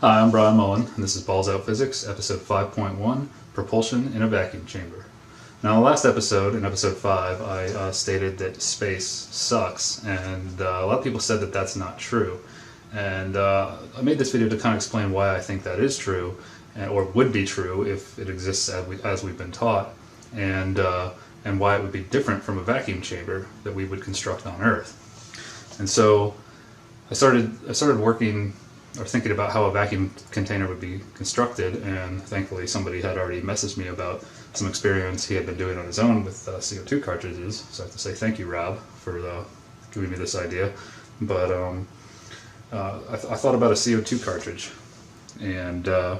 Hi, I'm Brian Mullen, and this is Balls Out Physics, episode 5.1, Propulsion in a Vacuum Chamber. Now, in the last episode, in episode 5, I stated that space sucks, and a lot of people said that that's not true. And I made this video to kind of explain why I think that is true, or would be true if it exists as we've been taught, and why it would be different from a vacuum chamber that we would construct on Earth. And so I started working or thinking about how a vacuum container would be constructed, and thankfully somebody had already messaged me about some experiments he had been doing on his own with CO2 cartridges. So I have to say thank you, Rob, for giving me this idea. But I thought about a CO2 cartridge, and the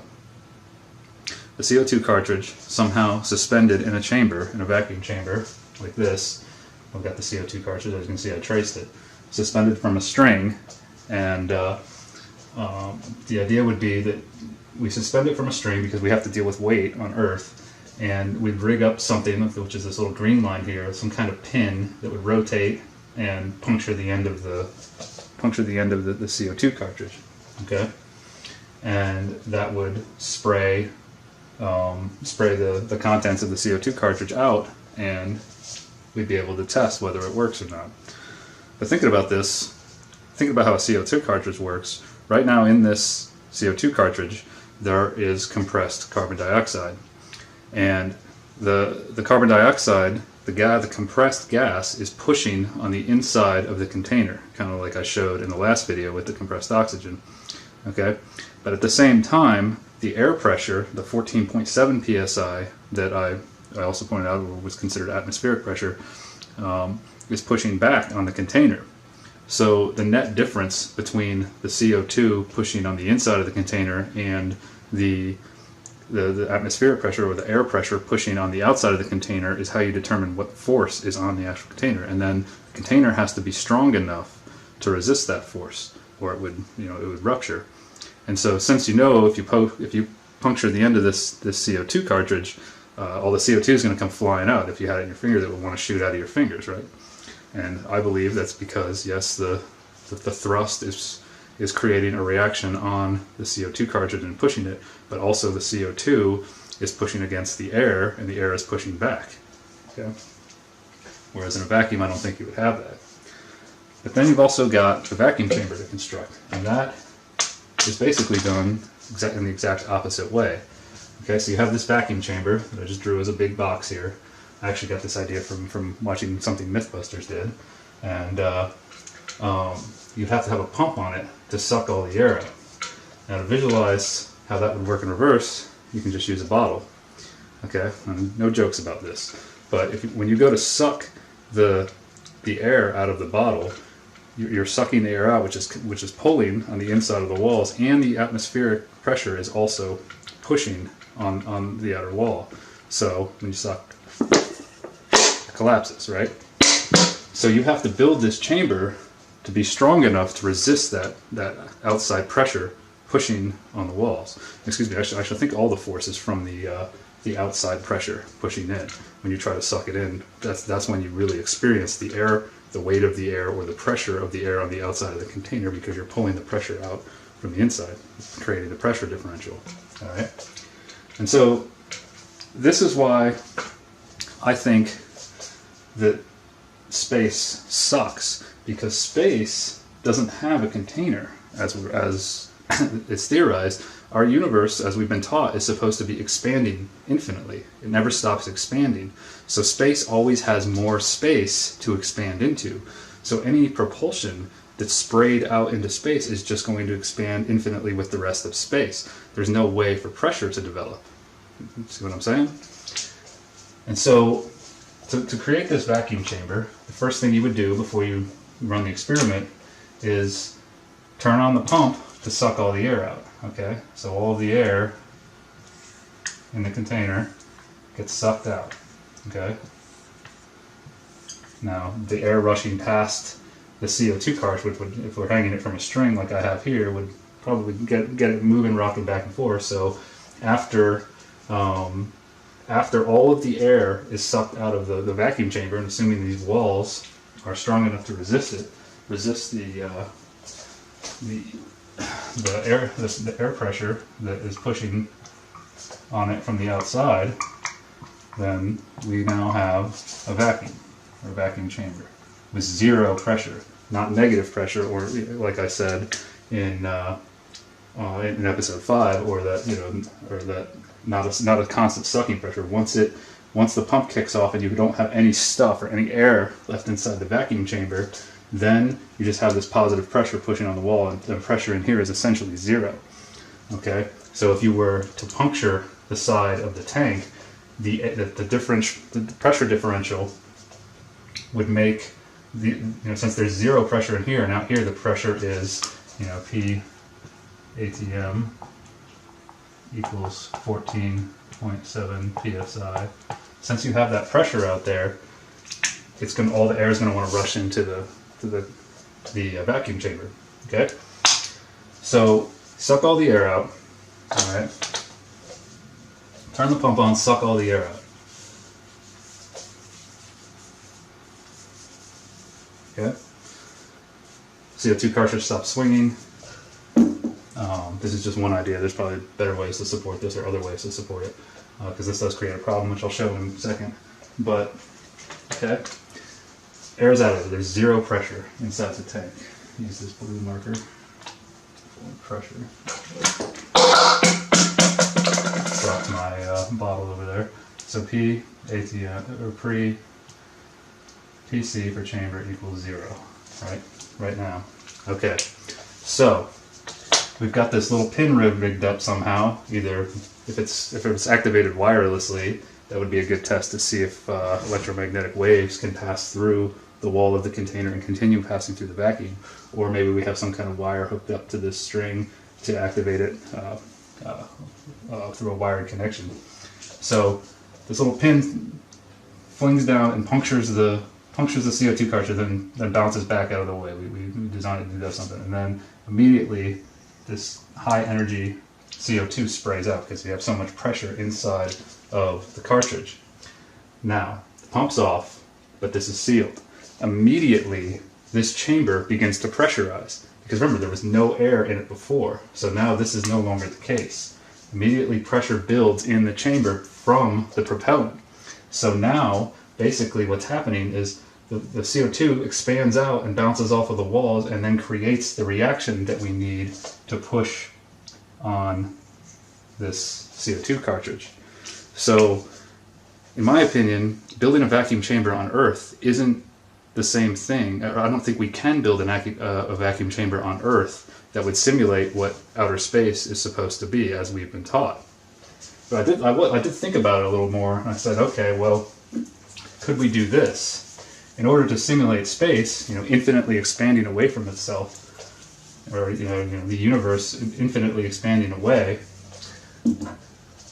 CO2 cartridge somehow suspended in a chamber, in a vacuum chamber like this. I've got the CO2 cartridge, as you can see I traced it, suspended from a string, and the idea would be that we suspend it from a string because we have to deal with weight on Earth, and we'd rig up something, which is this little green line here, some kind of pin that would rotate and puncture the end of the CO2 cartridge. Okay, and that would spray the contents of the CO2 cartridge out, and we'd be able to test whether it works or not. But thinking about this, thinking about how a CO2 cartridge works, right now in this CO2 cartridge there is compressed carbon dioxide, and the carbon dioxide, the compressed gas, is pushing on the inside of the container, kind of like I showed in the last video with the compressed oxygen. Okay, but at the same time, the air pressure, the 14.7 psi that I also pointed out was considered atmospheric pressure, is pushing back on the container. So the net difference between the CO2 pushing on the inside of the container and the atmospheric pressure, or the air pressure pushing on the outside of the container, is how you determine what force is on the actual container. And then the container has to be strong enough to resist that force, or it would rupture. And so, since if you puncture the end of this CO2 cartridge, all the CO2 is going to come flying out. If you had it in your fingers, it would want to shoot out of your fingers, right? And I believe that's because, yes, the thrust is creating a reaction on the CO2 cartridge and pushing it, but also the CO2 is pushing against the air, and the air is pushing back. Okay? Whereas in a vacuum, I don't think you would have that. But then you've also got the vacuum chamber to construct, and that is basically done in the exact opposite way. Okay, so you have this vacuum chamber that I just drew as a big box here. I actually got this idea from watching something Mythbusters did, and you'd have to have a pump on it to suck all the air out. Now, to visualize how that would work in reverse, you can just use a bottle. Okay, and no jokes about this, but when you go to suck the air out of the bottle, you're sucking the air out, which is pulling on the inside of the walls, and the atmospheric pressure is also pushing on the outer wall. So when you suck, it collapses, right? So you have to build this chamber to be strong enough to resist that outside pressure pushing on the walls. Excuse me, I should think all the force is from the outside pressure pushing in. When you try to suck it in, that's when you really experience the air, the weight of the air, or the pressure of the air on the outside of the container, because you're pulling the pressure out from the inside, creating the pressure differential. All right, and so this is why I think that space sucks, because space doesn't have a container. As it's theorized, our universe, as we've been taught, is supposed to be expanding infinitely. It never stops expanding. So space always has more space to expand into. So any propulsion that's sprayed out into space is just going to expand infinitely with the rest of space. There's no way for pressure to develop. See what I'm saying? And so to create this vacuum chamber, the first thing you would do before you run the experiment is turn on the pump to suck all the air out. Okay, so all of the air in the container gets sucked out. Okay, now the air rushing past the CO2 cartridge, which would, if we're hanging it from a string like I have here, would probably get it moving, rocking back and forth. So after all of the air is sucked out of the vacuum chamber, and assuming these walls are strong enough to resist the the air pressure that is pushing on it from the outside, then we now have a vacuum, or vacuum chamber, with zero pressure, not negative pressure, or like I said in episode 5, or that not a constant sucking pressure. Once the pump kicks off and you don't have any stuff or any air left inside the vacuum chamber, then you just have this positive pressure pushing on the wall, and the pressure in here is essentially zero. Okay, so if you were to puncture the side of the tank, the pressure differential would make since there's zero pressure in here, and out here the pressure is P ATM equals 14.7 psi. Since you have that pressure out there, all the air is going to want to rush into the vacuum chamber. Okay, so suck all the air out. All right, turn the pump on, suck all the air out. Okay, CO2 cartridge stops swinging. This is just one idea. There's probably better ways to support this, or other ways to support it, because this does create a problem, which I'll show in a second. But okay, air's out of it. There's zero pressure inside the tank. Use this blue marker for pressure. Dropped my bottle over there. So P ATM or pre PC for chamber equals 0. Right now. Okay, so we've got this little pin rigged up somehow. Either if it's activated wirelessly, that would be a good test to see if electromagnetic waves can pass through the wall of the container and continue passing through the vacuum, or maybe we have some kind of wire hooked up to this string to activate it through a wired connection. So this little pin flings down and punctures the CO2 cartridge, and then bounces back out of the way. We designed it to do something, and then immediately this high energy CO2 sprays out because we have so much pressure inside of the cartridge. Now the pump's off, but this is sealed. Immediately this chamber begins to pressurize, because remember, there was no air in it before, so now this is no longer the case. Immediately pressure builds in the chamber from the propellant. So now basically what's happening is the CO2 expands out and bounces off of the walls, and then creates the reaction that we need to push on this CO2 cartridge. So in my opinion, building a vacuum chamber on Earth isn't the same thing. I don't think we can build a vacuum chamber on Earth that would simulate what outer space is supposed to be, as we've been taught. But I did think about it a little more, and I said, okay, well, could we do this? In order to simulate space, infinitely expanding away from itself, or the universe infinitely expanding away,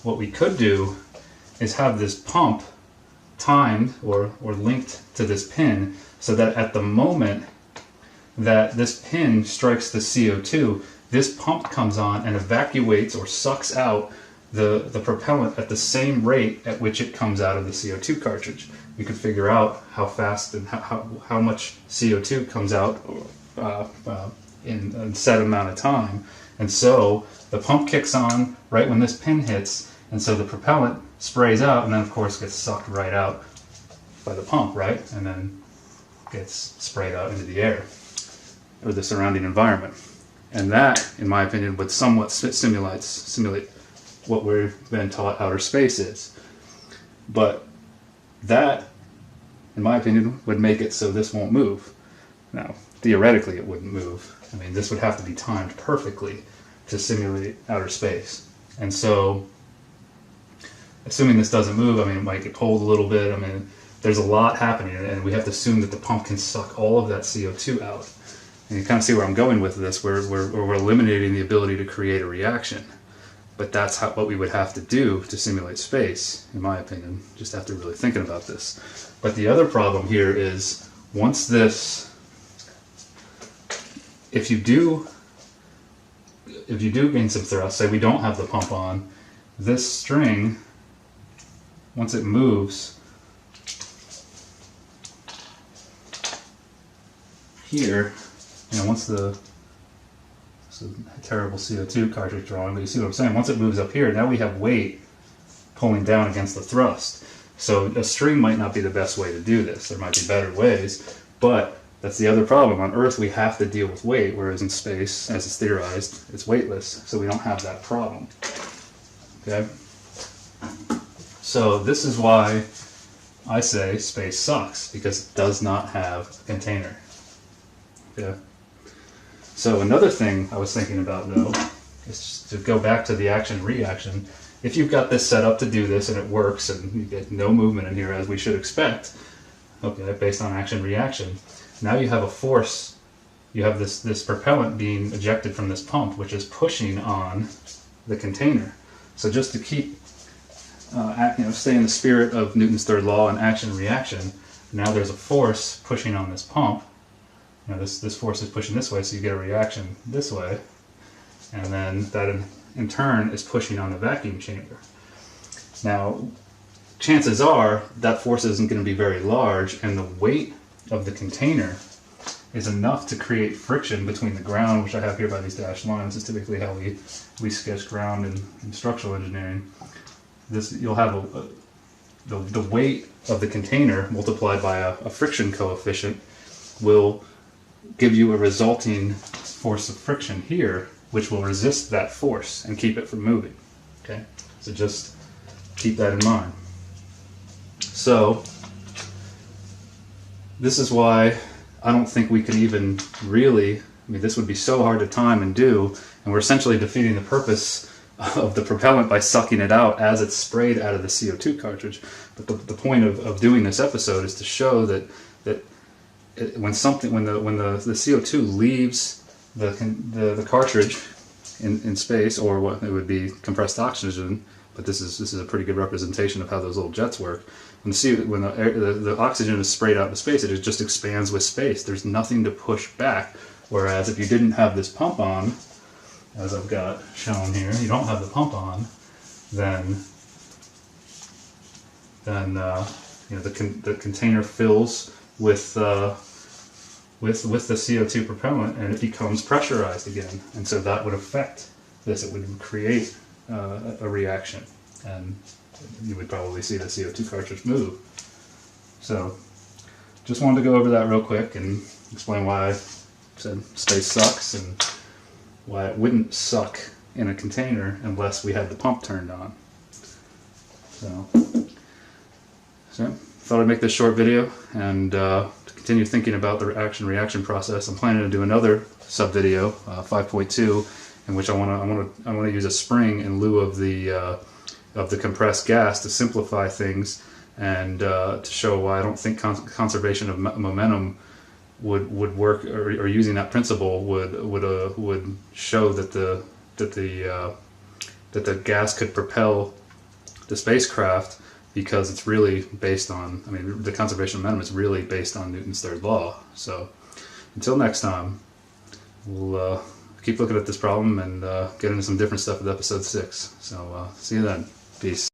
what we could do is have this pump timed or linked to this pin, so that at the moment that this pin strikes the CO2, this pump comes on and evacuates or sucks out the propellant at the same rate at which it comes out of the CO2 cartridge. We could figure out how fast and how much CO2 comes out in a set amount of time. And so the pump kicks on right when this pin hits, and so the propellant sprays out, and then of course gets sucked right out by the pump, right? And then gets sprayed out into the air or the surrounding environment. And that, in my opinion, would somewhat simulate what we've been taught outer space is. But that, in my opinion, would make it so this won't move. Now, theoretically it wouldn't move. I mean, this would have to be timed perfectly to simulate outer space. And so, assuming this doesn't move, I mean, it might get pulled a little bit. I mean, there's a lot happening, and we have to assume that the pump can suck all of that CO2 out. And you kind of see where I'm going with this, where we're eliminating the ability to create a reaction. But that's what we would have to do to simulate space, in my opinion, just after really thinking about this. But the other problem here is, once this, if you do gain some thrust, say we don't have the pump on, this string, once it moves here, once the It's a terrible CO2 cartridge drawing, but you see what I'm saying? Once it moves up here, now we have weight pulling down against the thrust. So a string might not be the best way to do this. There might be better ways, but that's the other problem. On Earth, we have to deal with weight, whereas in space, as it's theorized, it's weightless, so we don't have that problem. Okay? So this is why I say space sucks, because it does not have a container. Okay? So another thing I was thinking about, though, is just to go back to the action-reaction. If you've got this set up to do this and it works and you get no movement in here as we should expect, okay, based on action-reaction, now you have a force, you have this propellant being ejected from this pump, which is pushing on the container. So just to keep, stay in the spirit of Newton's third law and action-reaction, now there's a force pushing on this pump. You know, this force is pushing this way, so you get a reaction this way, and then that in turn is pushing on the vacuum chamber. Now, chances are that force isn't going to be very large, and the weight of the container is enough to create friction between the ground, which I have here by these dashed lines. Is typically how we sketch ground in structural engineering. You'll have the weight of the container multiplied by a friction coefficient will give you a resulting force of friction here, which will resist that force and keep it from moving. Okay, so just keep that in mind. So this is why I don't think we can even really, this would be so hard to time and do, and we're essentially defeating the purpose of the propellant by sucking it out as it's sprayed out of the CO2 cartridge. But the point of doing this episode is to show that when the CO2 leaves the cartridge in space, or what it would be compressed oxygen, but this is a pretty good representation of how those little jets work. When the oxygen is sprayed out into space, it just expands with space. There's nothing to push back. Whereas if you didn't have this pump on, as I've got shown here, you don't have the pump on, then the container fills with the CO2 propellant, and it becomes pressurized again, and so that would affect this. It would create a reaction, and you would probably see the CO2 cartridge move. So just wanted to go over that real quick and explain why I said space sucks and why it wouldn't suck in a container unless we had the pump turned on. So thought I'd make this short video, and to continue thinking about the action-reaction process, I'm planning to do another sub-video, 5.2, in which I want to use a spring in lieu of the compressed gas to simplify things, and to show why I don't think conservation of momentum would work, or using that principle would show that the gas could propel the spacecraft, because it's really based on, the conservation of momentum is really based on Newton's third law. So until next time, we'll keep looking at this problem and get into some different stuff with episode 6. So see you then. Peace.